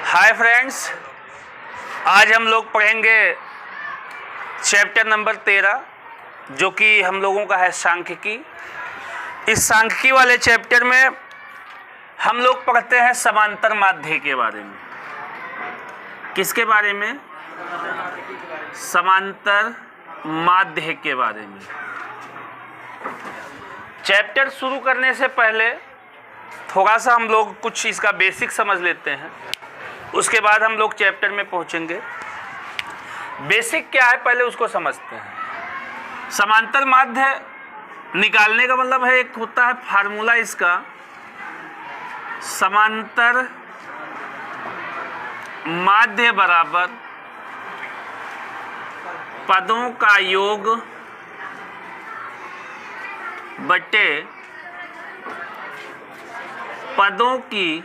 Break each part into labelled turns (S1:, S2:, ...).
S1: Hi friends, आज हम लोग पढ़ेंगे चैप्टर नंबर 13 जो कि हम लोगों का है सांख्यिकी। इस सांख्यिकी वाले चैप्टर में हम लोग पढ़ते हैं समांतर माध्य के बारे में। किसके बारे में? समांतर माध्य के बारे में। चैप्टर शुरू करने से पहले थोड़ा सा हम लोग कुछ इसका बेसिक समझ लेते हैं, उसके बाद हम लोग चैप्टर में पहुंचेंगे। बेसिक क्या है पहले उसको समझते हैं। समांतर माध्य निकालने का मतलब है, एक होता है फार्मूला इसका, समांतर माध्य बराबर पदों का योग बटे पदों की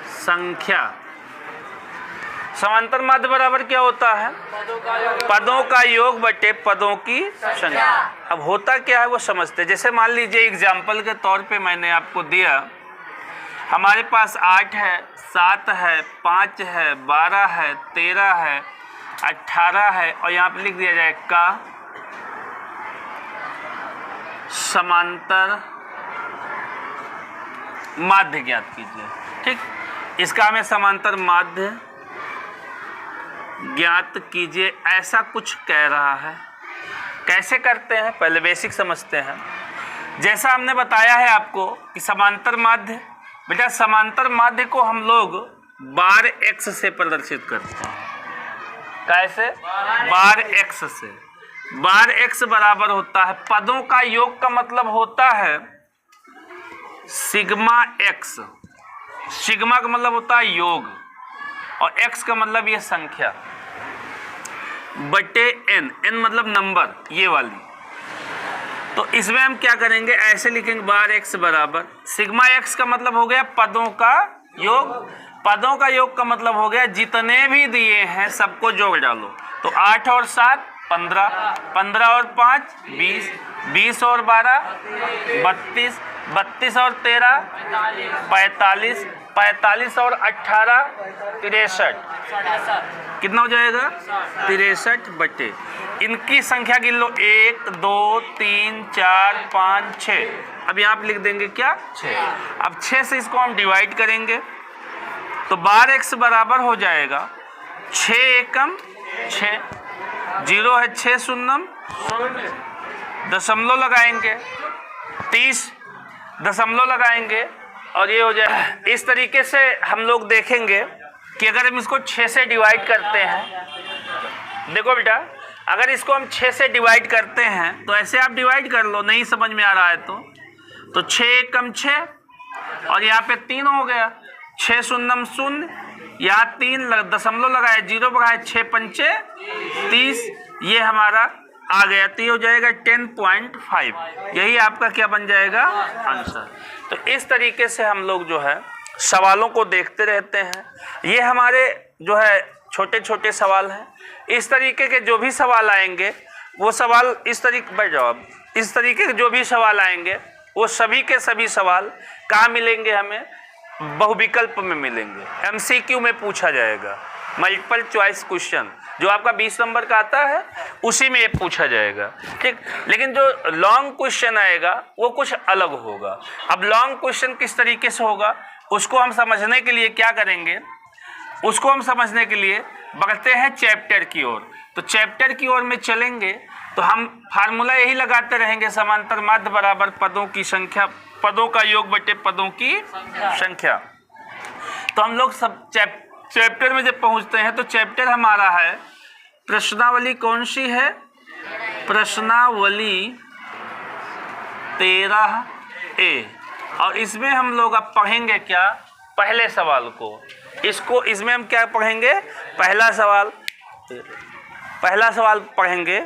S1: संख्या। समांतर माध्य बराबर क्या होता है? पदों का योग बटे पदों की संख्या। अब होता क्या है वो समझते हैं। जैसे मान लीजिए एग्जाम्पल के तौर पे मैंने आपको दिया, हमारे पास 8 है, 7 है, 5 है, 12 है, 13 है, 18 है और यहाँ पे लिख दिया जाए का समांतर माध्य ज्ञात कीजिए। ठीक, इसका हमें समांतर माध्य ज्ञात कीजिए ऐसा कुछ कह रहा है। कैसे करते हैं पहले बेसिक समझते हैं। जैसा हमने बताया है आपको कि समांतर माध्य, बेटा समांतर माध्य को हम लोग बार एक्स से प्रदर्शित करते हैं। कैसे? बार एक्स से। बार एक्स बराबर होता है, पदों का योग का मतलब होता है सिग्मा एक्स। सिग्मा का मतलब होता है योग और एक्स का मतलब ये संख्या बटे एन। एन मतलब नंबर, ये वाली। तो इसमें हम क्या करेंगे, ऐसे लिखेंगे बार एक्स बराबर सिग्मा एक्स का मतलब हो गया पदों का योग। पदों का योग का मतलब हो गया जितने भी दिए हैं सबको जोड़ डालो। तो 8 और 7 15, 15 और 5 20, 20 और 12 32, 32 और 13 45, 45 और 18 63। कितना हो जाएगा? 63 बटे इनकी संख्या गिन लो, 1 2 3 4 5 6। अब यहाँ पे लिख देंगे क्या? 6। अब 6 से इसको हम डिवाइड करेंगे तो बार एक्स बराबर हो जाएगा 6 एकम 6, 0 है 6 शून्यम, दशमलव लगाएंगे 30, दशमलव लगाएंगे और ये हो जाए। इस तरीके से हम लोग देखेंगे कि अगर हम इसको 6 से डिवाइड करते हैं, देखो बेटा अगर इसको हम 6 से डिवाइड करते हैं तो ऐसे आप डिवाइड कर लो, नहीं समझ में आ रहा है तो 6 एकम 6 और यहाँ पे 3 हो गया, 6 शून्यम शून्य, यहाँ 3 दशमलव लगाए, 0 लगाए, 6 पंचे 30, ये हमारा आ गया। तो ये हो जाएगा 10.5। यही आपका क्या बन जाएगा? आंसर। तो इस तरीके से हम लोग जो है सवालों को देखते रहते हैं। ये हमारे जो है छोटे छोटे सवाल हैं। इस तरीके के जो भी सवाल आएंगे वो सवाल इस तरीके पर जवाब, इस तरीके के जो भी सवाल आएंगे वो सभी के सभी सवाल कहाँ मिलेंगे? हमें बहुविकल्प में मिलेंगे। MCQ में पूछा जाएगा, मल्टीपल चॉइस क्वेश्चन जो आपका 20 नंबर का आता है उसी में ये पूछा जाएगा। ठीक, लेकिन जो लॉन्ग क्वेश्चन आएगा वो कुछ अलग होगा। अब लॉन्ग क्वेश्चन किस तरीके से होगा उसको हम समझने के लिए क्या करेंगे, उसको हम समझने के लिए बढ़ते हैं चैप्टर की ओर। तो चैप्टर की ओर में चलेंगे तो हम फार्मूला यही लगाते रहेंगे, समांतर माध्य बराबर पदों की संख्या, पदों का योग बटे पदों की संख्या। तो हम लोग सब चैप्टर में जब पहुंचते हैं तो चैप्टर हमारा है प्रश्नावली। कौन सी है? प्रश्नावली 13A। और इसमें हम लोग अब पढ़ेंगे क्या? पहले सवाल को। इसमें हम क्या पढ़ेंगे? पहला सवाल पढ़ेंगे।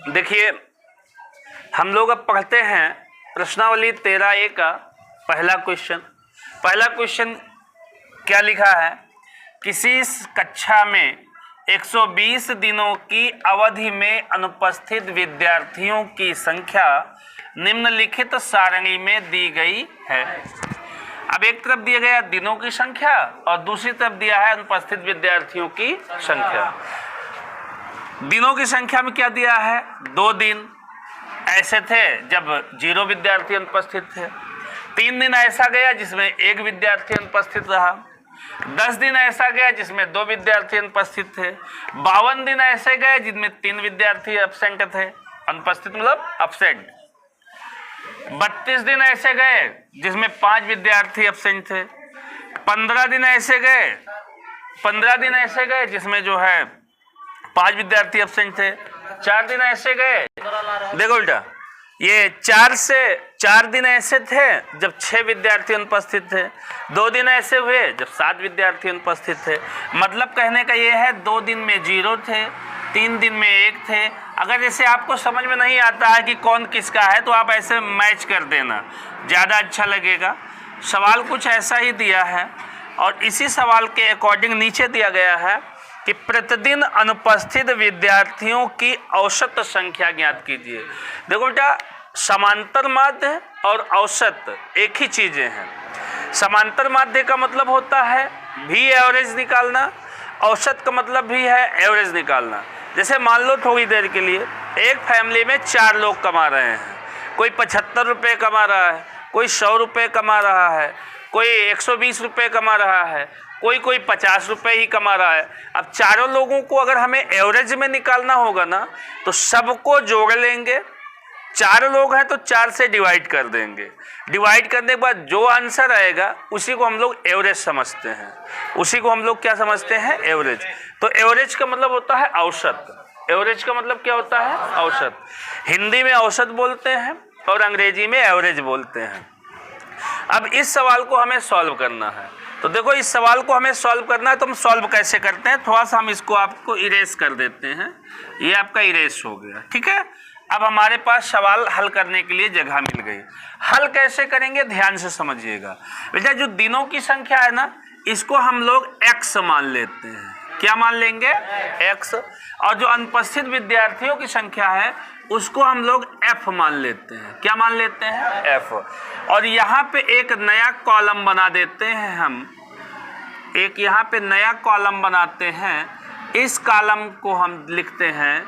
S1: देखिए हम लोग अब पढ़ते हैं प्रश्नावली 13A का पहला क्वेश्चन। पहला क्वेश्चन क्या लिखा है? किसी कक्षा में 120 दिनों की अवधि में अनुपस्थित विद्यार्थियों की संख्या निम्नलिखित सारणी में दी गई है। अब एक तरफ दिया गया दिनों की संख्या और दूसरी तरफ दिया है अनुपस्थित विद्यार्थियों की संख्या। दिनों की संख्या में क्या दिया है? 2 दिन ऐसे थे जब 0 विद्यार्थी अनुपस्थित थे, 3 दिन ऐसा गया जिसमें 1 विद्यार्थी अनुपस्थित रहा, 10 दिन ऐसा गया जिसमें 2 विद्यार्थी अनुपस्थित थे, 52 दिन ऐसे गए जिनमें 3 विद्यार्थी एब्सेंट थे, अनुपस्थित मतलब एब्सेंट, 32 दिन ऐसे गए जिसमें 5 विद्यार्थी एब्सेंट थे, 15 दिन ऐसे गए जिसमें जो है 5 विद्यार्थी एब्सेंट थे, 4 दिन ऐसे गए, देखो उल्टा, ये 4 दिन ऐसे थे जब 6 विद्यार्थी अनुपस्थित थे, 2 दिन ऐसे हुए जब 7 विद्यार्थी अनुपस्थित थे। मतलब कहने का ये है 2 दिन में 0 थे, 3 दिन में 1 थे। अगर जैसे आपको समझ में नहीं आता है कि कौन किसका है तो आप ऐसे मैच कर देना, ज़्यादा अच्छा लगेगा। सवाल कुछ ऐसा ही दिया है और इसी सवाल के अकॉर्डिंग नीचे दिया गया है कि प्रतिदिन अनुपस्थित विद्यार्थियों की औसत संख्या ज्ञात कीजिए। देखो बेटा, समांतर माध्य और औसत एक ही चीज़ें हैं। समांतर माध्य का मतलब होता है भी एवरेज निकालना, औसत का मतलब भी है एवरेज निकालना। जैसे मान लो थोड़ी देर के लिए एक फैमिली में 4 लोग कमा रहे हैं, कोई 75 रुपये कमा रहा है, कोई 100 रुपये कमा रहा है, कोई 120 रुपये कमा रहा है, कोई 50 रुपये ही कमा रहा है। अब चारों लोगों को अगर हमें एवरेज में निकालना होगा ना तो सबको जोड़ लेंगे, 4 लोग हैं तो 4 से डिवाइड कर देंगे, डिवाइड करने के बाद जो आंसर आएगा उसी को हम लोग एवरेज समझते हैं, उसी को हम लोग क्या समझते हैं? एवरेज। तो एवरेज का मतलब होता है औसत। एवरेज का मतलब क्या होता है? औसत। हिंदी में औसत बोलते हैं और अंग्रेजी में एवरेज बोलते हैं। अब इस सवाल को हमें सॉल्व करना है, तो देखो इस सवाल को हमें सॉल्व करना है तो हम सॉल्व कैसे करते हैं, थोड़ा सा हम इसको आपको इरेज कर देते हैं। ये आपका इरेज हो गया, ठीक है। अब हमारे पास सवाल हल करने के लिए जगह मिल गई। हल कैसे करेंगे ध्यान से समझिएगा बेटा। जो दिनों की संख्या है ना, इसको हम लोग x मान लेते हैं। क्या मान लेंगे? x। और जो अनुपस्थित विद्यार्थियों की संख्या है उसको हम लोग f मान लेते हैं। क्या मान लेते हैं? f। और यहाँ पे एक नया कॉलम बना देते हैं हम, एक यहाँ पे नया कॉलम बनाते हैं। इस कॉलम को हम लिखते हैं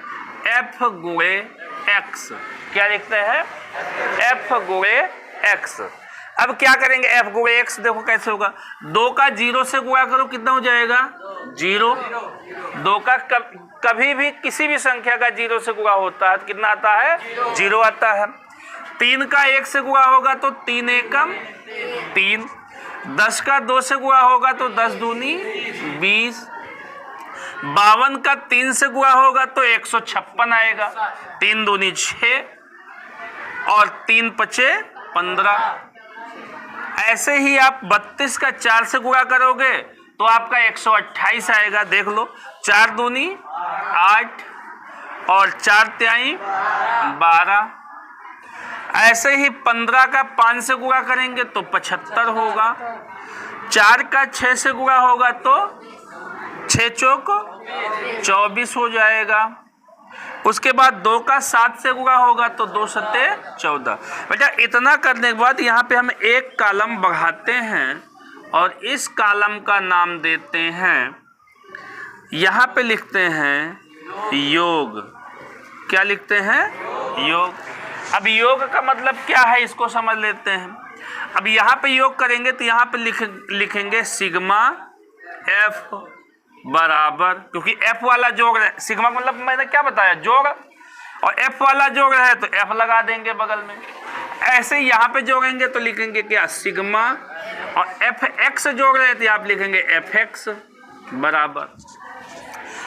S1: f गुणे x। क्या लिखते हैं? f गुणे x। अब क्या करेंगे? f गुणे x देखो कैसे होगा, 2 का 0 से गुणा करो, कितना हो जाएगा? 0। 2 का कभी भी किसी भी संख्या का 0 से गुणा होता है तो कितना आता है? 0 आता है। 3 का 1 से गुणा होगा तो 3 एकम 3। 10 का 2 से गुणा होगा तो 10 दूनी 20। 52 का 3 से गुणा होगा तो 156 आएगा, 3 दूनी 6 और 3 पचे 15। ऐसे ही आप 32 का 4 से गुणा करोगे तो आपका 128 आएगा। देख लो, 4 दूनी 8 और 4 तिहाई 12। ऐसे ही 15 का 5 से गुणा करेंगे तो 75 होगा। 4 का 6 से गुणा होगा तो 6 चौक 24 हो जाएगा। उसके बाद 2 का 7 से गुणा होगा तो 2 सत्ते 14। बेटा इतना करने के बाद यहाँ पे हम एक कॉलम बढ़ाते हैं और इस कॉलम का नाम देते हैं, यहाँ पे लिखते हैं योग। क्या लिखते हैं? योग। अब योग का मतलब क्या है इसको समझ लेते हैं। अब यहाँ पे योग करेंगे तो यहाँ पे लिखेंगे सिग्मा एफ बराबर, क्योंकि एफ वाला जोड़ है, सिग्मा मतलब मैंने क्या बताया? जोड़, और एफ वाला जोड़ है तो एफ लगा देंगे बगल में। ऐसे ही यहाँ पे जोड़ेंगे तो लिखेंगे क्या? सिग्मा, और एफ एक्स जोड़ रहे थे आप लिखेंगे एफ एक्स बराबर।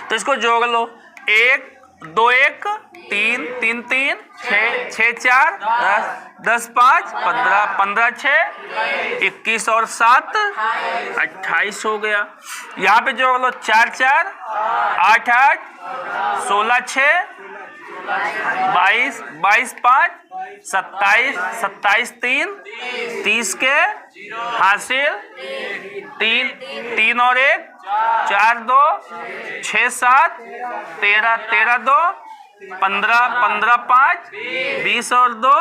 S1: तो इसको जोड़ लो, 1 2 1 3 3 3 6 6 4 10 10 5 15 15 6 21 और 7 28 हो गया। यहाँ पे जोड़ लो, 4 4 8 8 16 6 22 22 5 27 27 3 30 के हासिल 3 3 और 1 4 2 6 7 13 13 2 15 15 5 20 और 2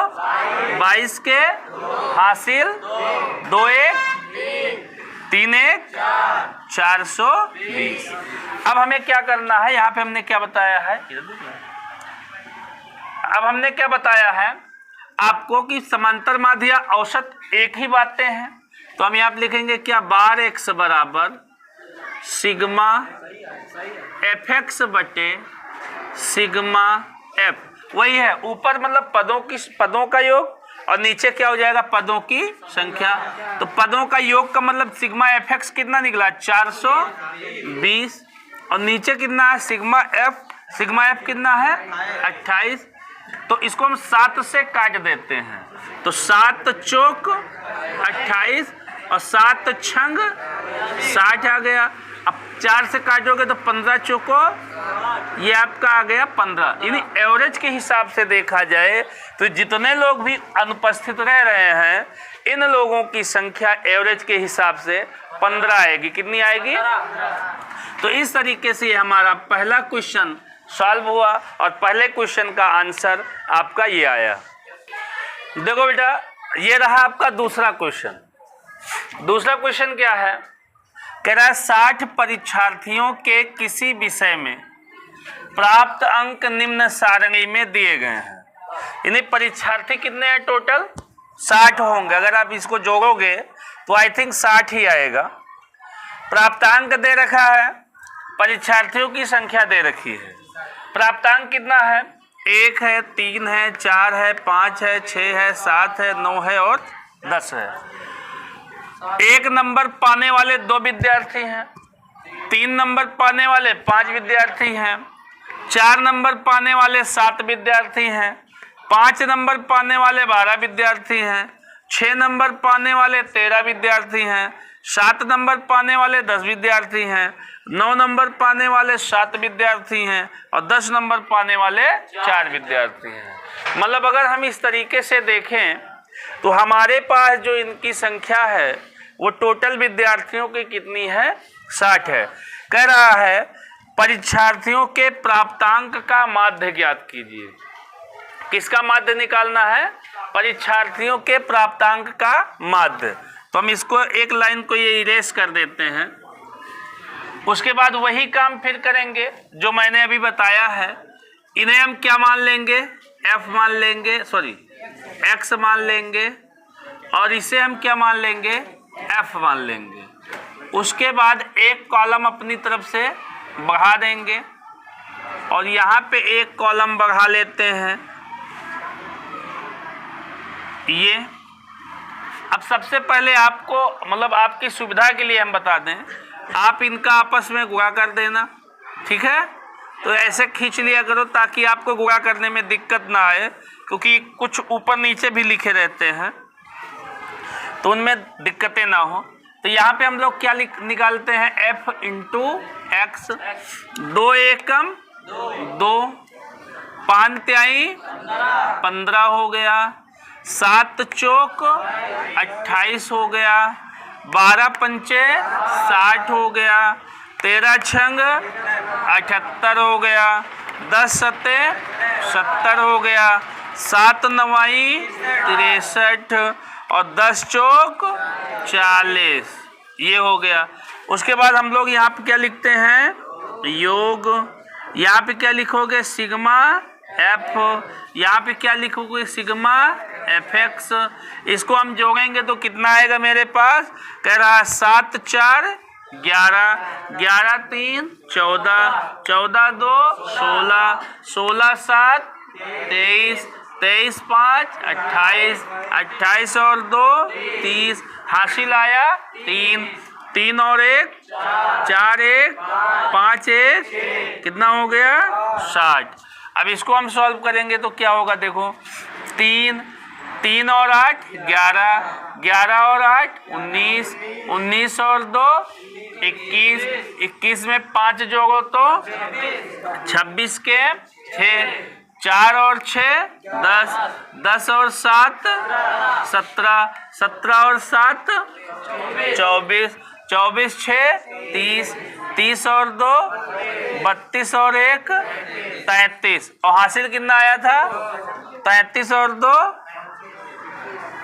S1: 22 के हासिल 2 1 3 1 420। अब हमें क्या करना है, यहाँ पे हमने क्या बताया है, अब हमने क्या बताया है आपको कि समांतर माध्य या औसत एक ही बातें हैं। तो हम यहाँ पे लिखेंगे क्या, बार एक्स बराबर सिग्मा एफ एक्स बटे सिग्मा एफ। वही है, ऊपर मतलब पदों का योग और नीचे क्या हो जाएगा, पदों की संख्या। तो पदों का योग का मतलब सिग्मा एफ एक्स कितना निकला 420 और नीचे कितना है सिग्मा एफ कितना है 28। तो इसको हम 7 से काट देते हैं, तो 7 चौक 28 और 7 छंग 60 आ गया। अब 4 से काटोगे तो 15 चौको, ये आपका आ गया 15। यानी एवरेज के हिसाब से देखा जाए तो जितने लोग भी अनुपस्थित रह रहे हैं इन लोगों की संख्या एवरेज के हिसाब से 15 आएगी। कितनी आएगी? तो इस तरीके से हमारा पहला क्वेश्चन सॉल्व हुआ और पहले क्वेश्चन का आंसर आपका ये आया। देखो बेटा, ये रहा आपका दूसरा क्वेश्चन। दूसरा क्वेश्चन क्या है, कह रहा है 60 परीक्षार्थियों के किसी विषय में प्राप्त अंक निम्न सारणी में दिए गए हैं। यानी परीक्षार्थी कितने हैं टोटल, 60 होंगे। अगर आप इसको जोड़ोगे तो आई थिंक 60 ही आएगा। प्राप्तांक दे रखा है, परीक्षार्थियों की संख्या दे रखी है। प्राप्तांक कितना है, 1 है, 3 है, 4 है, 5 है, 6 है, 7 है, 9 है और 10 है। 1 नंबर पाने वाले 2 विद्यार्थी हैं, 3 नंबर पाने वाले 5 विद्यार्थी हैं, 4 नंबर पाने वाले 7 विद्यार्थी हैं, 5 नंबर पाने वाले 12 विद्यार्थी हैं, 6 नंबर पाने वाले 13 विद्यार्थी हैं, 7 नंबर पाने वाले 10 विद्यार्थी हैं, 9 नंबर पाने वाले 7 विद्यार्थी हैं और 10 नंबर पाने वाले 4 विद्यार्थी हैं। मतलब अगर हम इस तरीके से देखें तो हमारे पास जो इनकी संख्या है वो टोटल विद्यार्थियों की कितनी है, 60 है। कह रहा है परीक्षार्थियों के प्राप्तांक का माध्य ज्ञात कीजिए। किसका माध्य निकालना है, परीक्षार्थियों के प्राप्तांक का माध्य। तो हम इसको एक लाइन को ये इरेज कर देते हैं। उसके बाद वही काम फिर करेंगे जो मैंने अभी बताया है। इन्हें हम क्या मान लेंगे, एफ मान लेंगे, सॉरी एक्स मान लेंगे और इसे हम क्या मान लेंगे, एफ मान लेंगे। उसके बाद एक कॉलम अपनी तरफ से बढ़ा देंगे और यहाँ पे एक कॉलम बढ़ा लेते हैं ये। अब सबसे पहले आपको मतलब आपकी सुविधा के लिए हम बता दें, आप इनका आपस में गुणा कर देना, ठीक है। तो ऐसे खींच लिया करो ताकि आपको गुणा करने में दिक्कत ना आए, क्योंकि कुछ ऊपर नीचे भी लिखे रहते हैं तो उनमें दिक्कतें ना हो। तो यहाँ पे हम लोग क्या निकालते हैं, एफ इंटू एक्स। 2 एकम 2, 5 त्याई 15 हो गया, 7 चौक 28 हो गया, 12 पंचे 60 हो गया, 13 छंग 78 हो गया, 10 सत्ते 70 हो गया, 7 नवाई 63 और 10 चौक 40, ये हो गया। उसके बाद हम लोग यहाँ पे क्या लिखते हैं, योग। यहाँ पे क्या लिखोगे, सिग्मा एफ। यहाँ पे क्या लिखोगे, सिग्मा एफ एक्स। इसको हम जोड़ेंगे तो कितना आएगा मेरे पास, कह रहा है 7 4 11, 11 3 14, 14 2 16, 16 7 23, 23 5 28, 28 और 2 30, हासिल आया 3, 3 और 1 4, 1 5 1 कितना हो गया 60। अब इसको हम सॉल्व करेंगे तो क्या होगा, देखो 3, 3 और 8 11, 11 और 8 19, 19 और 2 21, 21 में 5 जोड़ो तो 26 के 6, 4 और 6 10, 10 और 7 17, 17 और 7 24, 24 6 30, 30 और 2 32 और 1 33। और हासिल कितना आया था, 33 और 2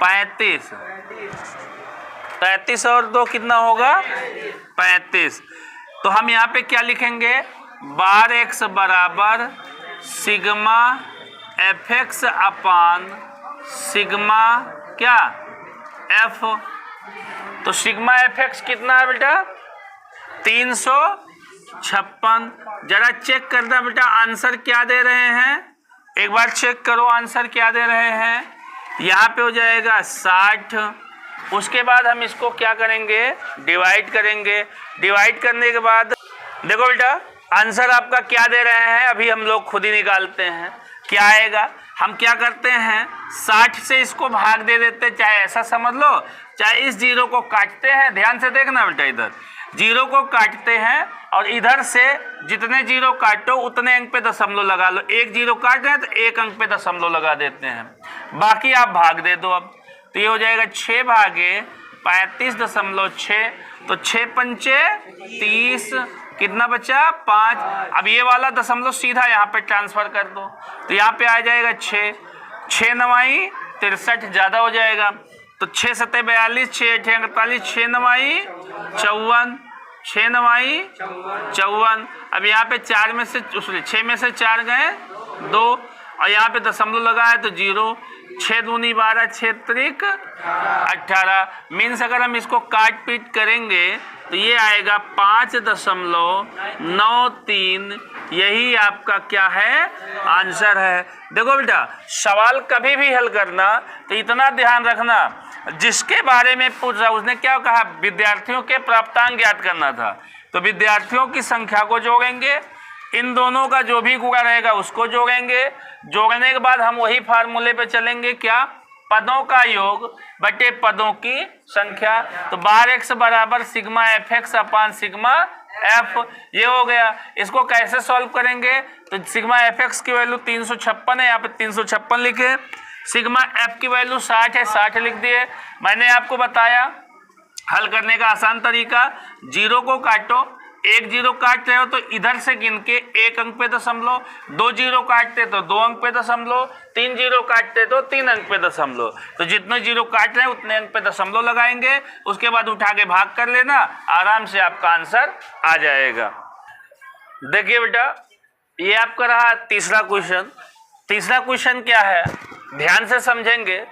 S1: 35। 33 और 2 कितना होगा 35। तो हम यहाँ पे क्या लिखेंगे, बार एक्स बराबर सिग्मा एफ एक्स अपान सिग्मा क्या एफ। तो सिग्मा एफ एक्स कितना है बेटा 356। जरा चेक करना बेटा आंसर क्या दे रहे हैं, एक बार चेक करो आंसर क्या दे रहे हैं। यहाँ पे हो जाएगा 60। उसके बाद हम इसको क्या करेंगे डिवाइड करेंगे। डिवाइड करने के बाद देखो बेटा आंसर आपका क्या दे रहे हैं, अभी हम लोग खुद ही निकालते हैं क्या आएगा। हम क्या करते हैं 60 से इसको भाग दे देते, चाहे ऐसा समझ लो चाहे इस जीरो को काटते हैं। ध्यान से देखना बेटा, इधर जीरो को काटते हैं और इधर से जितने जीरो काटो उतने अंक पे दशमलव लगा लो। एक जीरो काट रहे हैं तो एक अंक पे दशमलव लगा देते हैं, बाकी आप भाग दे दो। अब तो ये हो जाएगा 6 भागे 35.6। तो 6 पंचे 30, कितना बचा 5। अब ये वाला दशमलव सीधा यहाँ पे ट्रांसफर कर दो, तो यहाँ पे आ जाएगा 6। 6 9 63 ज़्यादा हो जाएगा, तो 6 7 42, 6 8 48, 6 9 54, 6 9 54। अब यहाँ पे 4 में से 6 में से 4 गए 2 और यहाँ पे दशमलव लगा है तो 0। 6 दूनी 12, 6 त्रिक 18। मीन्स अगर हम इसको काट पीट करेंगे तो ये आएगा 5.93। यही आपका क्या है आंसर है। देखो बेटा सवाल कभी भी हल करना तो इतना ध्यान रखना, जिसके बारे में पूछ रहा उसने क्या कहा विद्यार्थियों के प्राप्तांक ज्ञात करना था, तो विद्यार्थियों की संख्या को जोड़ेंगे, इन दोनों का जो भी गुणा रहेगा उसको जोड़ेंगे। जोड़ने के बाद हम वही फार्मूले पे चलेंगे, क्या पदों का योग बटे पदों की संख्या। तो बार एक्स बराबर सिग्मा एफ एक्स अपान सिग्मा एफ, ये हो गया। इसको कैसे सॉल्व करेंगे, तो सिग्मा एफ एक्स की वैल्यू 356 है, यहाँ पे 356 लिखे। सिग्मा एफ की वैल्यू 60 है, 60 लिख दिए। मैंने आपको बताया हल करने का आसान तरीका, जीरो को काटो, एक जीरो काट रहे हो तो इधर से गिन के एक अंक पे दशमलव, 2 जीरो काटते तो 2 अंक पे दशमलव, 3 जीरो काटते तो 3 अंक पे दशमलव। तो जितने जीरो काट रहे हैं उतने अंक पे दशमलव लगाएंगे, उसके बाद उठा के भाग कर लेना, आराम से आपका आंसर आ जाएगा। देखिए बेटा ये आपका रहा तीसरा क्वेश्चन। तीसरा क्वेश्चन क्या है ध्यान से समझेंगे,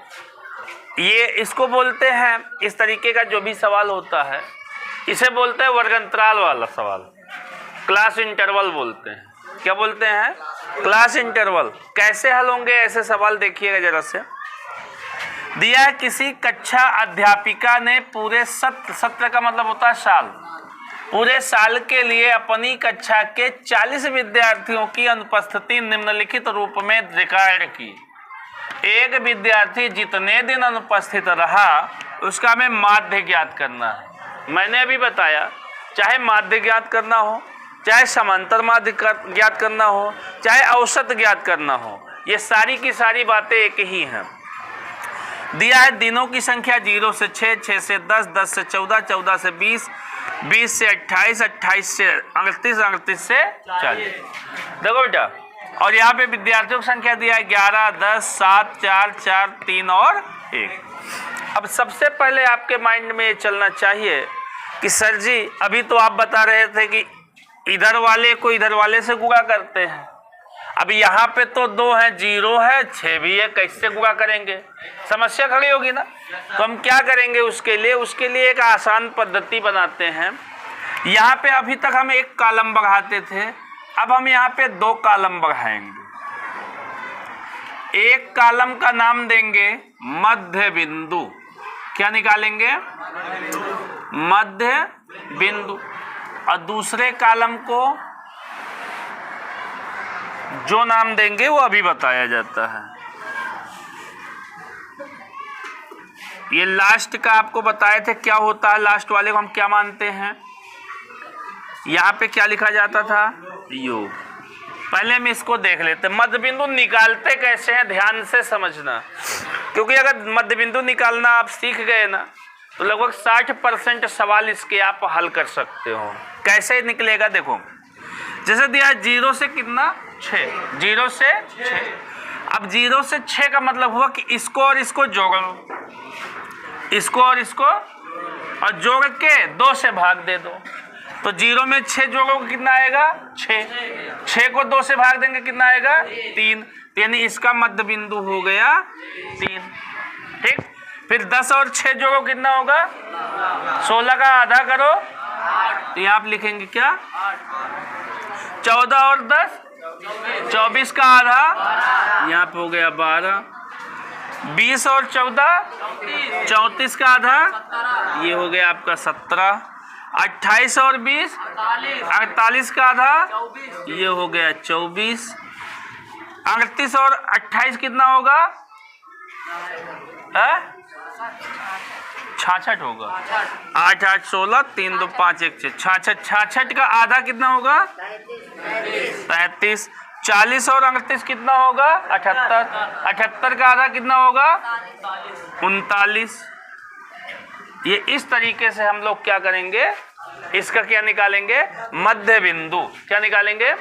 S1: ये इसको बोलते हैं, इस तरीके का जो भी सवाल होता है इसे बोलते हैं वर्गंतराल वाला सवाल, क्लास इंटरवल बोलते हैं। क्या बोलते हैं क्लास इंटरवल। कैसे हल होंगे ऐसे सवाल देखिएगा जरा से। दिया है किसी कक्षा अध्यापिका ने पूरे सत्र का मतलब होता है साल, पूरे साल के लिए अपनी कक्षा के 40 विद्यार्थियों की अनुपस्थिति निम्नलिखित रूप में रिकॉर्ड की। एक विद्यार्थी जितने दिन अनुपस्थित रहा उसका हमें माध्य ज्ञात करना है। मैंने अभी बताया चाहे माध्य ज्ञात करना हो, चाहे समांतर माध्य ज्ञात करना हो, चाहे औसत ज्ञात करना हो, ये सारी की सारी बातें एक ही हैं। दिया है दिनों की संख्या 0 से 6, 6 से 10, 10 से 14, 14 से 20, 20 से 28, 28 से 38, 38 से 40। देखो बेटा और यहाँ पे विद्यार्थियों की संख्या दिया है 11, 10, 7, 4, 4, 3 और 1। अब सबसे पहले आपके माइंड में ये चलना चाहिए कि सर जी अभी तो आप बता रहे थे कि इधर वाले को इधर वाले से गुणा करते हैं, अब यहाँ पे तो 2 है, 0 है, 6 भी है, कैसे गुणा करेंगे, समस्या खड़ी होगी ना। तो हम क्या करेंगे उसके लिए एक आसान पद्धति बनाते हैं। यहाँ पे अभी तक हम एक कॉलम बढ़ाते थे, अब हम यहाँ पे 2 कॉलम बढ़ाएंगे। एक कॉलम का नाम देंगे मध्य बिंदु। क्या निकालेंगे मध्य बिंदु, और दूसरे कॉलम को जो नाम देंगे वो अभी बताया जाता है। ये लास्ट का आपको बताए थे क्या होता है, लास्ट वाले को हम क्या मानते हैं। यहाँ पे क्या लिखा जाता था योग। पहले हम इसको देख लेते हैं मध्य बिंदु निकालते कैसे हैं, ध्यान से समझना, क्योंकि अगर मध्य बिंदु निकालना आप सीख गए ना तो लगभग 60% सवाल इसके आप हल कर सकते हो। कैसे निकलेगा देखो, जैसे दिया 0 से कितना 6, 0 से 6। अब 0 से 6 का मतलब हुआ कि इसको और इसको जोड़ो, इसको और इसको और जोड़ के 2 से भाग दे दो। तो 0 में 6 जोड़ोगे कितना आएगा? 6। 6 को 2 से भाग देंगे कितना आएगा? 3। यानी इसका मध्य बिंदु हो गया 3। ठीक। फिर 10 और 6 जोड़ो कितना होगा? 16 का आधा करो तो यहाँ आप लिखेंगे क्या? 14 और 10 24 का आधा, यहाँ पे हो गया 12। 20 और 14 34 का आधा, ये हो गया आपका 17। 28 और 20 48 का आधा, ये हो गया 24। 38 और 28 कितना होगा? 66 होगा। 8 8 16 3 2 5 1 6 66। 66 का आधा कितना होगा? 35। 40 और 38 कितना होगा? 78। 78 का आधा कितना होगा? 39। ये इस तरीके से हम लोग क्या करेंगे, इसका क्या निकालेंगे? मध्य बिंदु। क्या निकालेंगे?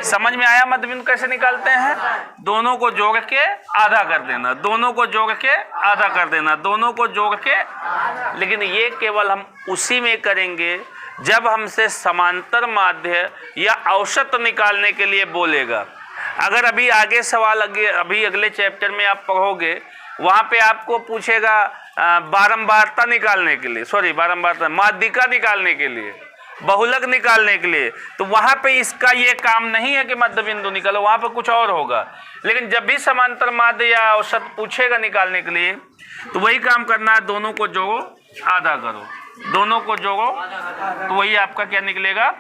S1: समझ में आया मध्य बिंदु कैसे निकालते हैं? दोनों को जोड़ के आधा कर देना, दोनों को जोड़ के आधा कर देना, दोनों को जोड़ के। लेकिन ये केवल हम उसी में करेंगे जब हमसे समांतर माध्य या औसत निकालने के लिए बोलेगा। अगर अभी आगे सवाल अभी अगले चैप्टर में आप पढ़ोगे, वहाँ पे आपको पूछेगा बारंबारता निकालने के लिए, बारंबारता माध्यिका निकालने के लिए, बहुलक निकालने के लिए, तो वहाँ पे इसका ये काम नहीं है कि मध्य बिंदु निकालो, वहाँ पे कुछ और होगा। लेकिन जब भी समांतर माध्य या औसत पूछेगा निकालने के लिए, तो वही काम करना है, दोनों को जोड़ो आधा करो, दोनों को जोड़ो, तो वही आपका क्या निकलेगा?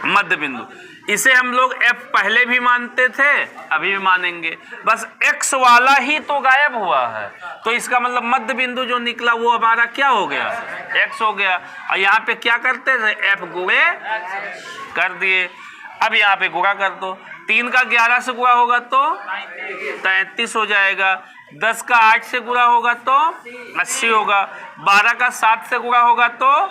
S1: मध्य बिंदु। इसे हम लोग f पहले भी मानते थे, अभी भी मानेंगे, बस x वाला ही तो गायब हुआ है, तो इसका मतलब मध्य बिंदु जो निकला वो हमारा क्या हो गया? x हो गया। और यहाँ पे क्या करते थे? f गुणे कर दिए। अब यहाँ पे गुणा कर दो। 3 का 11 से गुणा होगा तो 33 हो जाएगा। 10 का 8 से गुणा होगा तो 80 होगा। 12 का 7 से गुणा होगा तो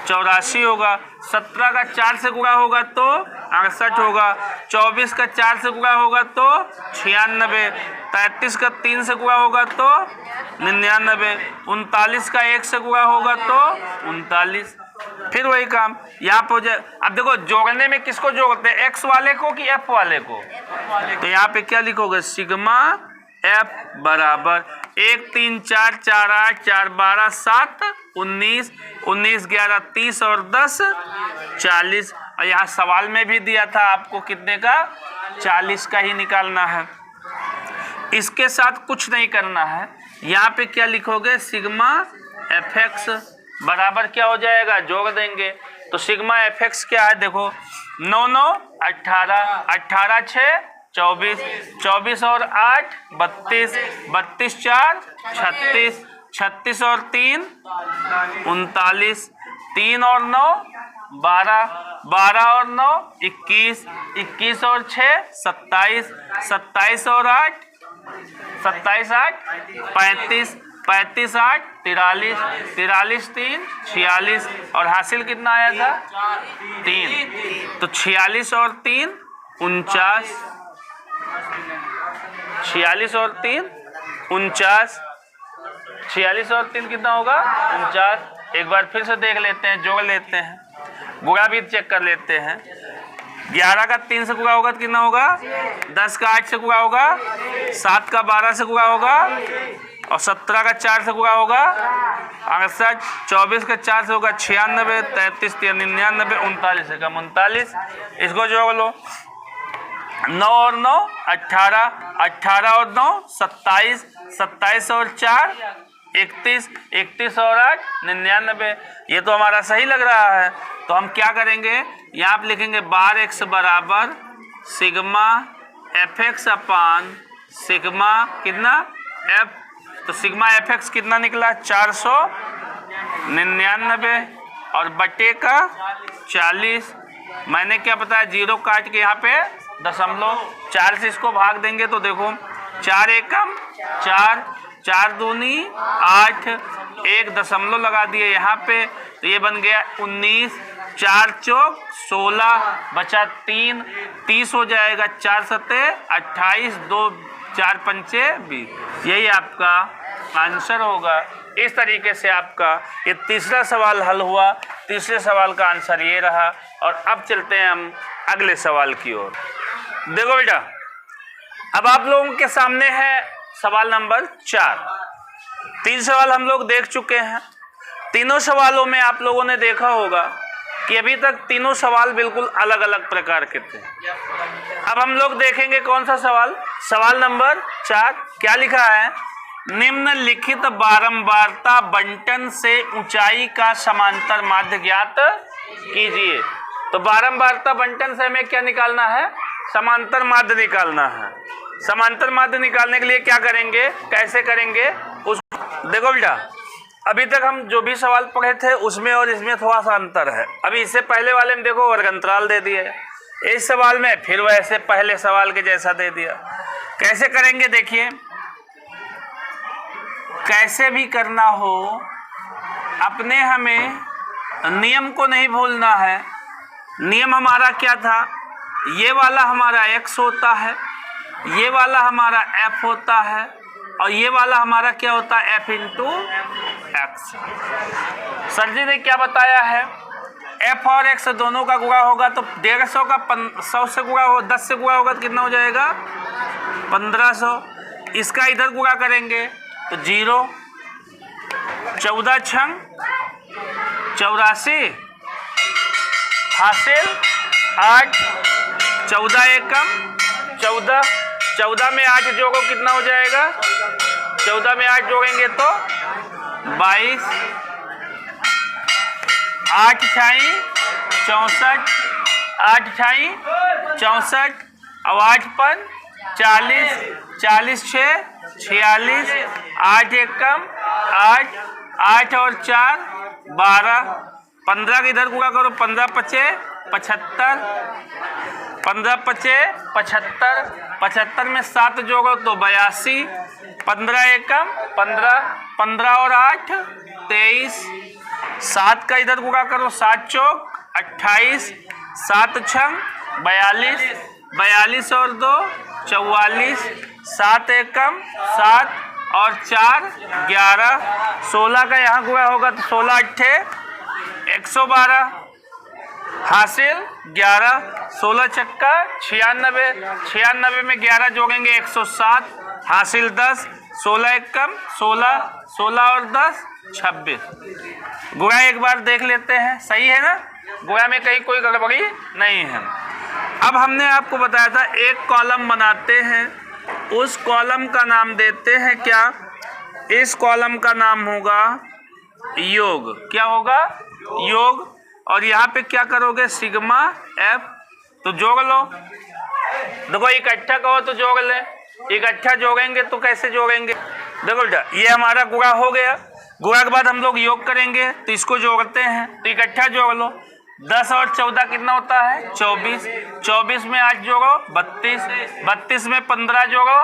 S1: 84 होगा। 17 का 4 से गुणा होगा तो 68 होगा। 24 का 4 से गुणा होगा तो 96। 33 का 3 से गुणा होगा तो 99। 39 का 1 से गुणा होगा तो 39। फिर वही काम यहाँ पे हो जाए। अब देखो जोड़ने में किसको जोड़ते हैं? एक्स वाले को कि एफ वाले को? तो यहाँ पे क्या लिखोगे? सिग्मा एफ बराबर 1 3 4 4 8 4 12 7 19 19 11 30 और 10 40। और यहाँ सवाल में भी दिया था आपको कितने का? 40 का ही निकालना है। इसके साथ कुछ नहीं करना है। यहाँ पे क्या लिखोगे? सिग्मा एफ एक्स बराबर क्या हो जाएगा? जोड़ देंगे तो सिग्मा एफ एक्स क्या है? देखो 9 9 18 18 6 24 24 और 8 32 32 4 36 36 और 3 39 3 और 9 12 12 और 9 21 21 और 6 27 27 और 8 27 8 35 35 8 43 43 3 46 और हासिल कितना आया था? 3। तो 46 और 3 49। 46 और 3 49। 46 और 3 कितना होगा? 49। एक बार फिर से देख लेते हैं, जोड़ लेते हैं, गुणा भी चेक कर लेते हैं। 11 का 3 से गुणा होगा तो कितना होगा? 10 का 8 से गुणा होगा, 7 का 12 से गुणा होगा और 17 का 4 से गुणा होगा 68। 24 का 4 से होगा 96। 33 3 99। 39 से कम 39। इसको जोड़ लो। 9 और 9 18 18 और 9 27 27 और 4 31 31 और 8 99। ये तो हमारा सही लग रहा है। तो हम क्या करेंगे? यहाँ आप लिखेंगे बार एक्स बराबर सिग्मा एफ एक्स अपान सिग्मा कितना एफ। तो सिग्मा एफ एक्स कितना निकला? 499 और बटे का 40। मैंने क्या बताया? 0 काट के यहाँ पे दशमलव 4 से इसको भाग देंगे तो देखो 4 एकम 4 4 दूनी 8 एक दशमलव लगा दिए यहाँ पे, तो ये बन गया 19। 4 चौक 16 बचा 3 30 हो जाएगा। 4 सते 28 2 4 पंचे 20। यही आपका आंसर होगा। इस तरीके से आपका ये तीसरा सवाल हल हुआ। तीसरे सवाल का आंसर ये रहा। और अब चलते हैं हम अगले सवाल की ओर। देखो बेटा, अब आप लोगों के सामने है सवाल नंबर 4। 3 सवाल हम लोग देख चुके हैं। तीनों सवालों में आप लोगों ने देखा होगा कि अभी तक तीनों सवाल बिल्कुल अलग अलग प्रकार के थे। अब हम लोग देखेंगे कौन सा सवाल। सवाल नंबर 4 क्या लिखा है, निम्नलिखित बारंबारता बंटन से ऊंचाई का समांतर माध्य ज्ञात कीजिए। तो बारंबारता बंटन से हमें क्या निकालना है, समांतर माध्य निकालना है। समांतर माध्य निकालने के लिए क्या करेंगे, कैसे करेंगे उस देखो बेटा, अभी तक हम जो भी सवाल पढ़े थे उसमें और इसमें थोड़ा सा अंतर है। अभी इससे पहले वाले में देखो वर्गंतराल दे दिए, इस सवाल में फिर वैसे पहले सवाल के जैसा दे दिया। कैसे करेंगे देखिए, कैसे भी करना हो अपने हमें नियम को नहीं भूलना है। नियम हमारा क्या था, ये वाला हमारा x होता है, ये वाला हमारा f होता है और ये वाला हमारा क्या होता है, f इंटू एक्स। सर जी ने क्या बताया है, f और x दोनों का गुणा होगा तो 150 का 100 से गुणा हो, 10 से गुणा होगा तो कितना हो जाएगा 1500। इसका इधर गुणा करेंगे तो 0, 14 छंग 84 हासिल 8, 14 एकम 14, 14 में 8 जोड़ो कितना हो जाएगा, 14 में 8 जोड़ेंगे तो 22, 8 छाई 64, 8 छाई 64 और 8 पर 40, 40 6 46, 8 एकम 8, 8 और 4 12, 15 के इधर गुणा करो, 15 पचे 75, 15 पचे 75, 75 में 7 जोड़ो तो 82, 15 एकम 15, 15 और 8 23, 7 का इधर गुणा करो, 7 चौक 28, 7 छंग 42, 42 और 2 44, 7 एकम 7 और 4 11, 16 का यहाँ गुणा होगा तो 16 अट्ठे 112 हासिल 11, 16 छक्का 96, 96 में 11 जोड़ेंगे 107 हासिल 10, 16 एकम 16, 16 और 10 26। गुणा एक बार देख लेते हैं, सही है ना, गुणा में कहीं कोई गड़बड़ी नहीं है। अब हमने आपको बताया था एक कॉलम बनाते हैं, उस कॉलम का नाम देते हैं क्या, इस कॉलम का नाम होगा योग। क्या होगा, योग। और यहाँ पे क्या करोगे, सिग्मा एफ। तो जोड़ लो, देखो इकट्ठा कहो तो जोड़ ले, इकट्ठा जोड़ेंगे तो कैसे जोड़ेंगे, देखो बेटा ये हमारा गुणा हो गया। गुणा के बाद हम लोग योग करेंगे तो इसको जोड़ते हैं, तो इकट्ठा जोड़ लो। 10 और 14 कितना होता है 24, 24 में 8 जोड़ो 32, 32 में 15 जोड़ो,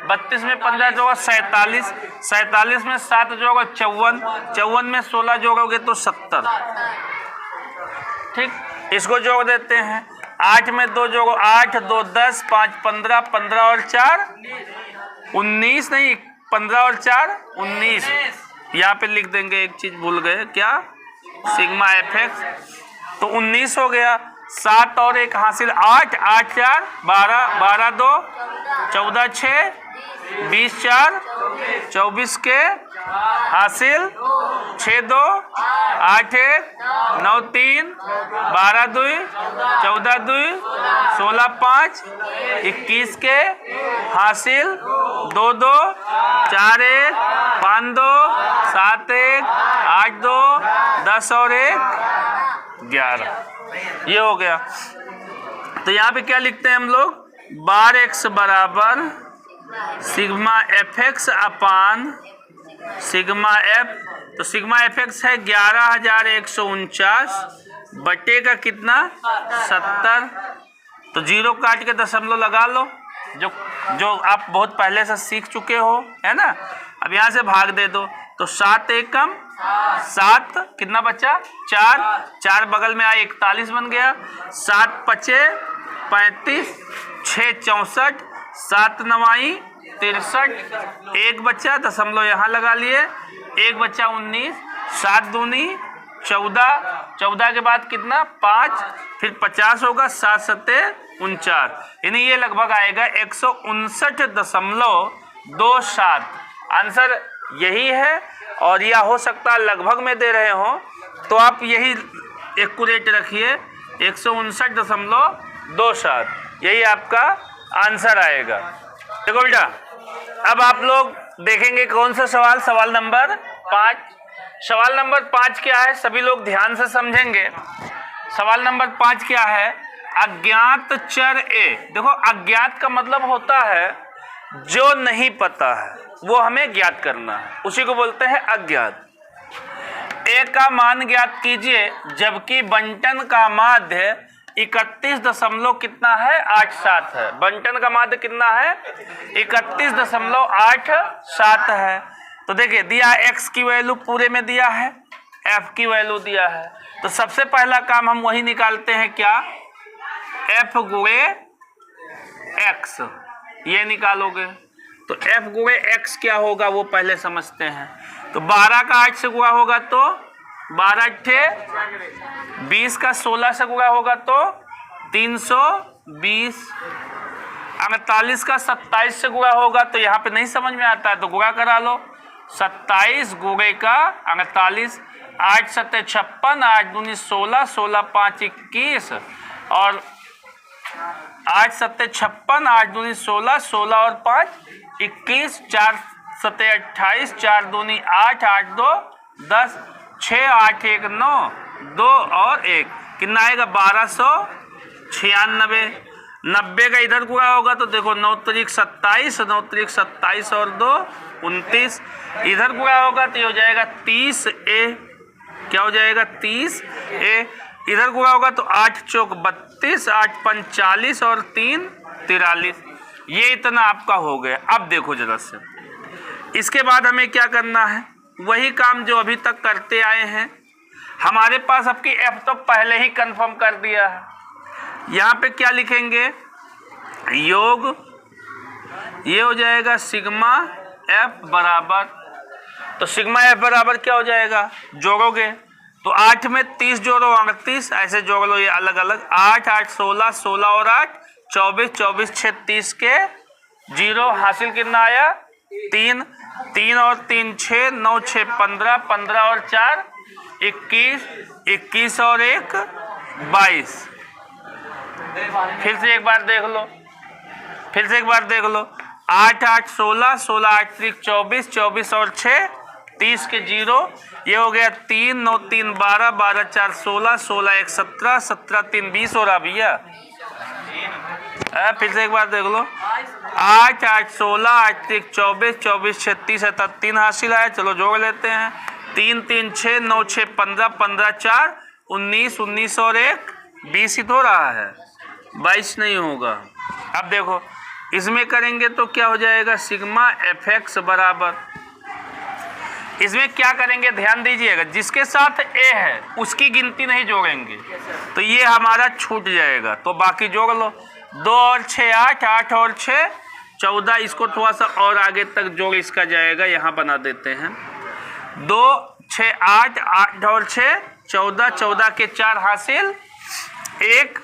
S1: 32 में 15 जोड़ो 47, 47 में 7 जोड़ो 54, 54 में 16 जोड़ोगे तो 70। ठीक, इसको जोड़ देते हैं। 8 में 2 जोड़ो 8, 2 10, 5 15, 15 और 4 19, नहीं 15 और 4 19। यहाँ पे लिख देंगे, एक चीज भूल गए, क्या, सिग्मा एफ एक्स, तो 19 हो गया। 7 और 1 हासिल 8, 8 4 12, 12 2 14 6 20 4 24 के हासिल 6 2 8 1 9 3 12 2 14 2 16 5 21 के हासिल 2 2 4 1 5 2 7 1 8 2 10 और 1 11। ये हो गया। तो यहाँ पे क्या लिखते हैं हम लोग, बार एक्स बराबर सिग्मा एफ एक्स अपान सिग्मा एफ। तो सिग्मा एफ एक्स है 11,149 बटे का कितना 70। तो जीरो काट के दशमलव लगा लो, जो आप बहुत पहले से सीख चुके हो, है ना। अब यहाँ से भाग दे दो तो 7 एकम 7 कितना बचा 4, 4 बगल में आए 41 बन गया। 7 पचे 35, 6 64, 7 9 63, एक बच्चा दशमलव यहाँ लगा लिए, एक बच्चा 19, 7 दूनी 14, 14 के बाद कितना 5, फिर 50 होगा, 7 सत्ते 49, यानी ये लगभग आएगा 159.27। आंसर यही है, और यह हो सकता है लगभग में दे रहे हो तो आप यही एक्यूरेट रखिए 159.27, यही आपका आंसर आएगा। देखो बेटा, अब आप लोग देखेंगे कौन सा सवाल, सवाल नंबर 5। सवाल नंबर 5 क्या है, सभी लोग ध्यान से समझेंगे। सवाल नंबर 5 क्या है, अज्ञात चर ए। देखो, अज्ञात का मतलब होता है जो नहीं पता है वो हमें ज्ञात करना है, उसी को बोलते हैं अज्ञात। ए का मान ज्ञात कीजिए, जबकि बंटन का माध्य 31 कितना है 87 है। बंटन का माध्य कितना है 31.87 है। तो देखिए दिया x की वैल्यू पूरे में दिया है, f की वैल्यू दिया है, तो सबसे पहला काम हम वही निकालते हैं, क्या f गुणे x, ये निकालोगे तो f गुणे x क्या होगा वो पहले समझते हैं। तो 12 का 8 से गुणा होगा तो 12 अट्ठे 20 का 16 से गुणा होगा तो 320, 48 का 27 से गुणा होगा तो यहाँ पे नहीं समझ में आता है तो गुणा करा लो, 27 गुणे का 48, 8 सत्ते 56, 8 दूनी 16, 16 5 21, और 8 सत्ते 56, 8 दूनी 16, 16 और 5 21, 4 सत्ते 28, 4 दूनी 8, 8 2 10, 6 8 1 9, 2 और 1 कितना आएगा 1296। 90 का इधर गुणा होगा तो देखो 9 तरीक 27, 9 तरीक 27 और 2 29, इधर गुणा होगा तो ये हो जाएगा 30A। क्या हो जाएगा 30A। इधर गुणा होगा तो 8 चौक 32, 8 पंच 40 और 3 43, ये इतना आपका हो गया। अब देखो जरा से, इसके बाद हमें क्या करना है, वही काम जो अभी तक करते आए हैं। हमारे पास आपकी f तो पहले ही कंफर्म कर दिया है। यहाँ पे क्या लिखेंगे, योग, ये हो जाएगा सिग्मा f बराबर, तो सिग्मा f बराबर क्या हो जाएगा, जोड़ोगे तो 8 में 30 जोड़ो 38, ऐसे जोड़ लो ये अलग अलग, 8 8 16, 16 और 8 24, 24 6 30 के 0, हासिल कितना आया 3, 3 और 3 6, 9 6 15, 15 और 4 21, 21 और 1 22। फिर से एक बार देख लो, फिर से एक बार देख लो, 8 8 16, 16 8 3 24, 24 और 6 30 के 0, ये हो गया 3 9 3 12, 12 4 16, 16 1 17, 17 3 20 हो रहा भैया। फिर से एक बार देख लो, 8 8 16, 8 3 24, 24 36 है, 3 हासिल आया। चलो जोड़ लेते हैं, 3 3 6, 9 6 15, 15 4 19, 19 और 1 20 ही तो रहा है, 22 नहीं होगा। अब देखो इसमें करेंगे तो क्या हो जाएगा, सिग्मा fx बराबर, इसमें क्या करेंगे ध्यान दीजिएगा, जिसके साथ a है उसकी गिनती नहीं जोड़ेंगे तो ये हमारा छूट जाएगा, तो बाकी जोड़ लो, 2 और 6 8, 8 और 6 14, इसको थोड़ा सा और आगे तक जोड़ इसका जाएगा, यहाँ बना देते हैं, 2 6 8, 8 और 6 14, 14 के 4 हासिल 1,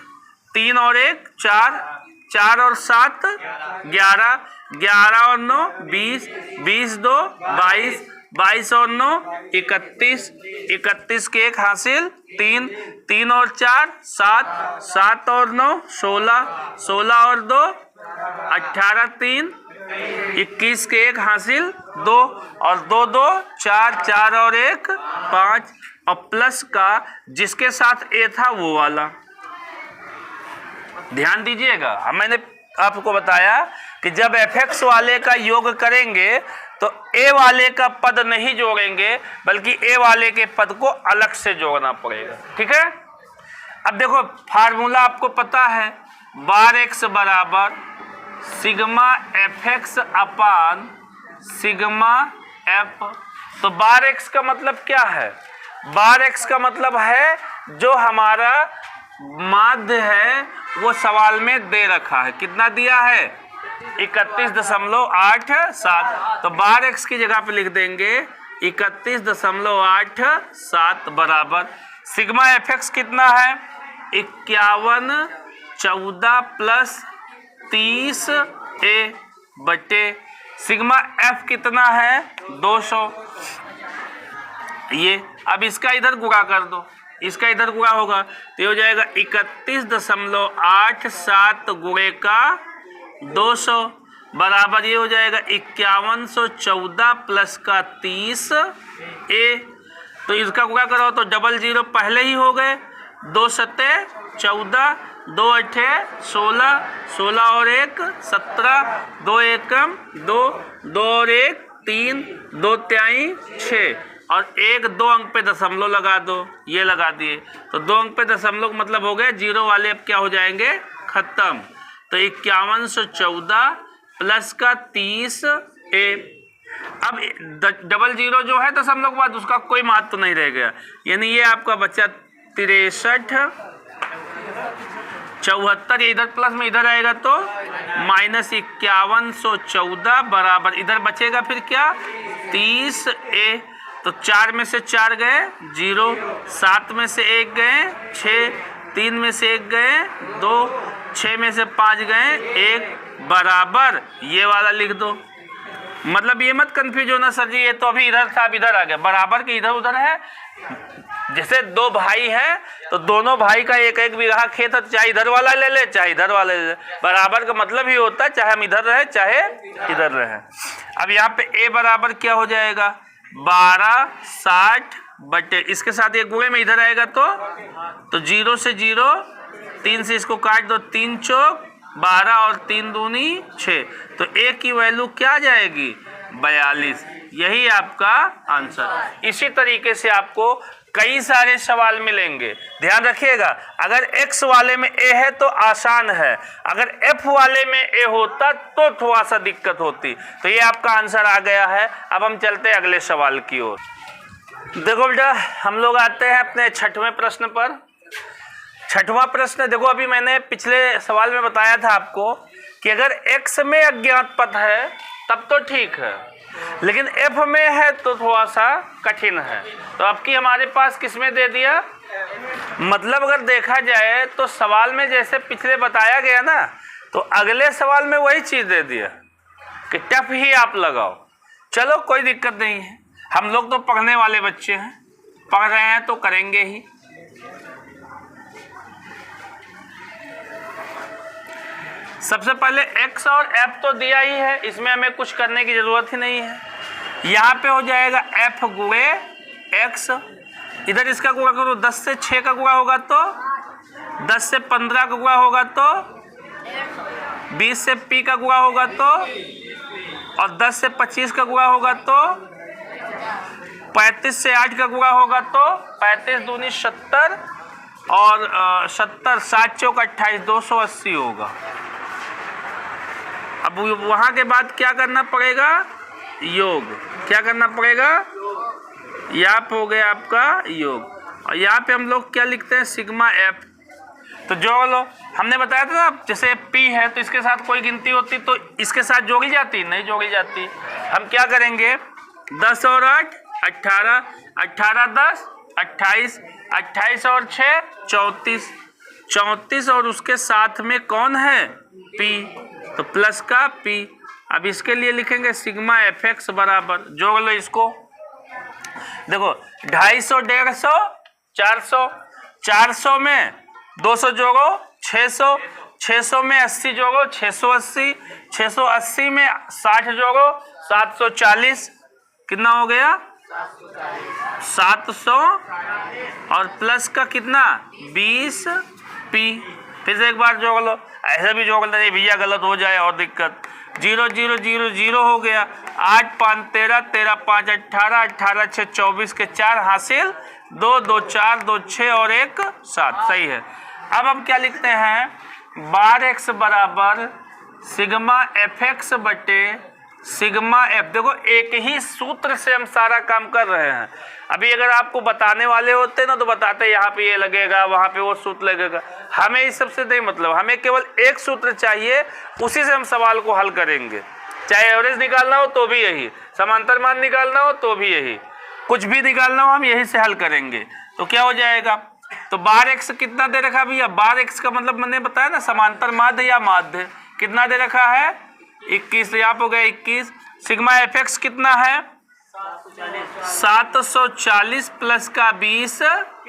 S1: 3 और 1 4, 4 और 7 11, 11 और 9 20, 20 2 22, 22 और 9 31, 31 के 1 हासिल 3, 3 और 4 7, 7 और 9 16, 16 और 2 18 3, 21 के 1 हासिल 2 और 2 2 4, 4 और 1 5, और प्लस का जिसके साथ a था वो वाला। ध्यान दीजिएगा, मैंने आपको बताया कि जब fx वाले का योग करेंगे तो a वाले का पद नहीं जोड़ेंगे, बल्कि a वाले के पद को अलग से जोड़ना पड़ेगा, ठीक है। अब देखो फार्मूला आपको पता है, बार x बराबर सिग्मा fx अपान सिग्मा f। तो बार x का मतलब क्या है, बार x का मतलब है जो हमारा माध्य है वो सवाल में दे रखा है, कितना दिया है 31.87। तो 12x की जगह पे लिख देंगे 31.87 बराबर सिग्मा fx कितना है 5114 प्लस 30a बटे सिग्मा f कितना है 200। ये अब इसका इधर गुणा कर दो, इसका इधर गुणा होगा तो ये हो जाएगा 31.87 गुणे का 200 बराबर ये हो जाएगा 5114 प्लस का 30a। तो इसका गुणा करो तो 00 पहले ही हो गए, 2 सत्ते 14, 2 अठे 16, 16 और 1 17, 2 एकम 2, 2 और 1 3, 2 त्याई 6 और 1 2 अंक पे दशमलव लगा दो, ये लगा दिए तो 2 अंक पे दशमलव मतलब हो गए जीरो वाले अब क्या हो जाएंगे खत्म। तो 5114 प्लस का 30a। अब 00 जो है दशमलव के बाद उसका कोई महत्व नहीं रह गया, यानी ये आपका बच्चा 63 74, इधर प्लस में इधर आएगा तो माइनस 5114 बराबर इधर बचेगा फिर क्या 30a। तो 4 में से 4 गए 0, 7 में से 1 गए 6, 3 में से 1 गए 2, 6 में से 5 गए 1 बराबर ये वाला लिख दो। मतलब ये मत कंफ्यूज होना सर जी ये तो अभी इधर था अब इधर आ गया, बराबर के इधर उधर है। जैसे 2 भाई हैं तो दोनों भाई का एक एक बीघा खेत है, चाहे इधर वाला ले ले चाहे इधर वाला ले ले, बराबर का मतलब ही होता है चाहे हम इधर रहे चाहे इधर रहे। अब यहाँ पे a बराबर क्या हो जाएगा 1260 बटे इसके साथ एक गुणे में इधर आएगा तो 0 से 0, 3 से इसको काट दो 3 चौक 12 और 3 दूनी 6, तो a की वैल्यू क्या आ जाएगी 42। यही आपका आंसर। इसी तरीके से आपको कई सारे सवाल मिलेंगे, ध्यान रखिएगा। अगर x वाले में a है तो आसान है, अगर f वाले में a होता तो थोड़ा सा दिक्कत होती। तो ये आपका आंसर आ गया है। अब हम चलते हैं अगले सवाल की ओर। देखो बेटा हम लोग आते हैं अपने 6वें प्रश्न पर। 6वां प्रश्न देखो, अभी मैंने पिछले सवाल में बताया था आपको कि अगर x में अज्ञात पद है तब तो ठीक है, लेकिन f में है तो थोड़ा सा कठिन है। तो अब की हमारे पास किसमें दे दिया, मतलब अगर देखा जाए तो सवाल में जैसे पिछले बताया गया ना, तो अगले सवाल में वही चीज़ दे दिया कि टफ ही आप लगाओ। चलो कोई दिक्कत नहीं है, हम लोग तो पढ़ने वाले बच्चे हैं, पढ़ रहे हैं तो करेंगे ही। सबसे पहले x और f तो दिया ही है, इसमें हमें कुछ करने की ज़रूरत ही नहीं है। यहाँ पे हो जाएगा f गुणे x, इधर इसका गुणा करो 10 से 6 का गुणा होगा तो 10 से 15 का गुणा होगा तो 20 से p का गुणा होगा तो और 10 से 25 का गुणा होगा तो 35 से 8 का गुणा होगा तो 35 दूनी 70 और 70 7 चौक 28 280 होगा। अब वहाँ के बाद क्या करना पड़ेगा योग, क्या करना पड़ेगा, यहाँ पे हो गया आपका योग और यहाँ पे हम लोग क्या लिखते हैं सिग्मा एफ। तो जोड़ लो, हमने बताया था ना जैसे p है तो इसके साथ कोई गिनती होती तो इसके साथ जोड़ी जाती, नहीं जोड़ी जाती। हम क्या करेंगे 10 और 8 18, 18 10 28, 28 और 6 34, 34 और उसके साथ में कौन है p, तो प्लस का p। अब इसके लिए लिखेंगे सिग्मा एफ एक्स बराबर, जोड़ लो इसको, देखो 250 150 400, 400 में 200 जोड़ो 600, 600 में 80 जोड़ो 680, 680 में 60 जोड़ो 740, कितना हो गया 700 और प्लस का कितना 20 p। फिर से एक बार जोड़ लो, ऐसे भी जोड़ लेते भैया गलत हो जाए और दिक्कत। 0 0 0 0 हो गया, 8 5 13, 13 5 18, 18 6 24 के 4 हासिल, 2 2 4 2 6 और 1 7, सही है। अब हम क्या लिखते हैं बार x बराबर सिग्मा एफ एक्स बटे सिग्मा एफ। देखो एक ही सूत्र से हम सारा काम कर रहे हैं। अभी अगर आपको बताने वाले होते ना तो बताते यहाँ पे ये लगेगा, वहाँ पे वो सूत्र लगेगा। हमें इस सबसे नहीं मतलब, हमें केवल एक सूत्र चाहिए, उसी से हम सवाल को हल करेंगे। चाहे एवरेज निकालना हो तो भी यही, समांतर मान निकालना हो तो भी यही, कुछ भी निकालना हो हम यही से हल करेंगे। तो क्या हो जाएगा, तो बार एक्स कितना दे रखा भैया, बार एक्स का मतलब मैंने बताया ना समांतर माध्य या माध्य, कितना दे रखा है 21, यहाँ पे हो गया 21। सिग्मा एफ एक्स कितना है 740 प्लस का 20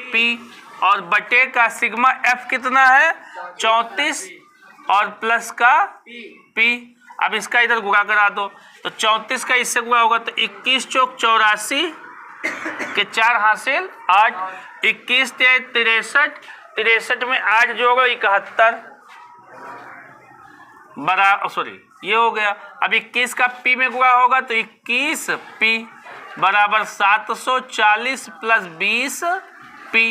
S1: पी, और बटे का सिग्मा एफ कितना है 34 और प्लस का पी। अब इसका इधर गुणा करा दो, तो 34 का इससे गुणा होगा तो 21 चौक 84 के 4 हासिल 8, 21 63, 63 में 8 जो होगा 71 बराबर, सॉरी ये हो गया। अब 21 का पी में गुणा होगा तो 21 पी बराबर 740 प्लस 20 पी।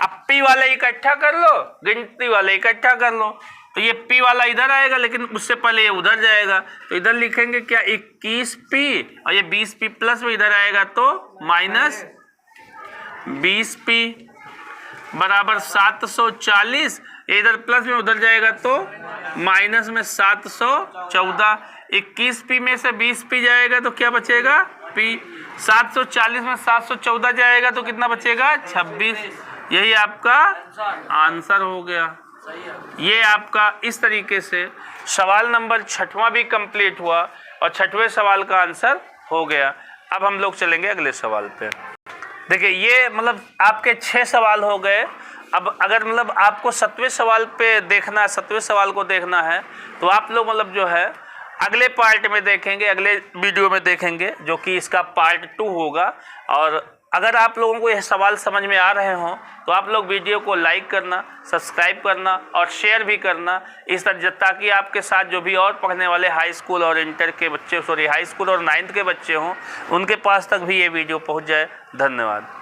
S1: अब पी वाले इकट्ठा कर लो, गिनती वाले इकट्ठा कर लो, तो ये पी वाला इधर आएगा, लेकिन उससे पहले ये उधर जाएगा, तो इधर लिखेंगे क्या 21 पी, और ये 20 पी प्लस में इधर आएगा तो माइनस 20 पी बराबर 740, इधर प्लस में उधर जाएगा तो माइनस में 714। 21 पी में से 20 पी जाएगा तो क्या बचेगा पी, 740 में 714 जाएगा तो कितना बचेगा 26। यही आपका आंसर हो गया। ये आपका इस तरीके से सवाल नंबर 6वां भी कंप्लीट हुआ और 6वें सवाल का आंसर हो गया। अब हम लोग चलेंगे अगले सवाल पे। देखिए ये मतलब आपके 6 सवाल हो गए। अब अगर मतलब आपको 7वें सवाल पे देखना है, 7वें सवाल को देखना है तो आप लोग मतलब जो है अगले पार्ट में देखेंगे, अगले वीडियो में देखेंगे, जो कि इसका पार्ट 2 होगा। और अगर आप लोगों को यह सवाल समझ में आ रहे हों तो आप लोग वीडियो को लाइक करना, सब्सक्राइब करना और शेयर भी करना, इस तरह ताकि आपके साथ जो भी और पढ़ने वाले हाई स्कूल और इंटर के बच्चे, हाई स्कूल और 9th के बच्चे हों, उनके पास तक भी ये वीडियो पहुंच जाए। धन्यवाद।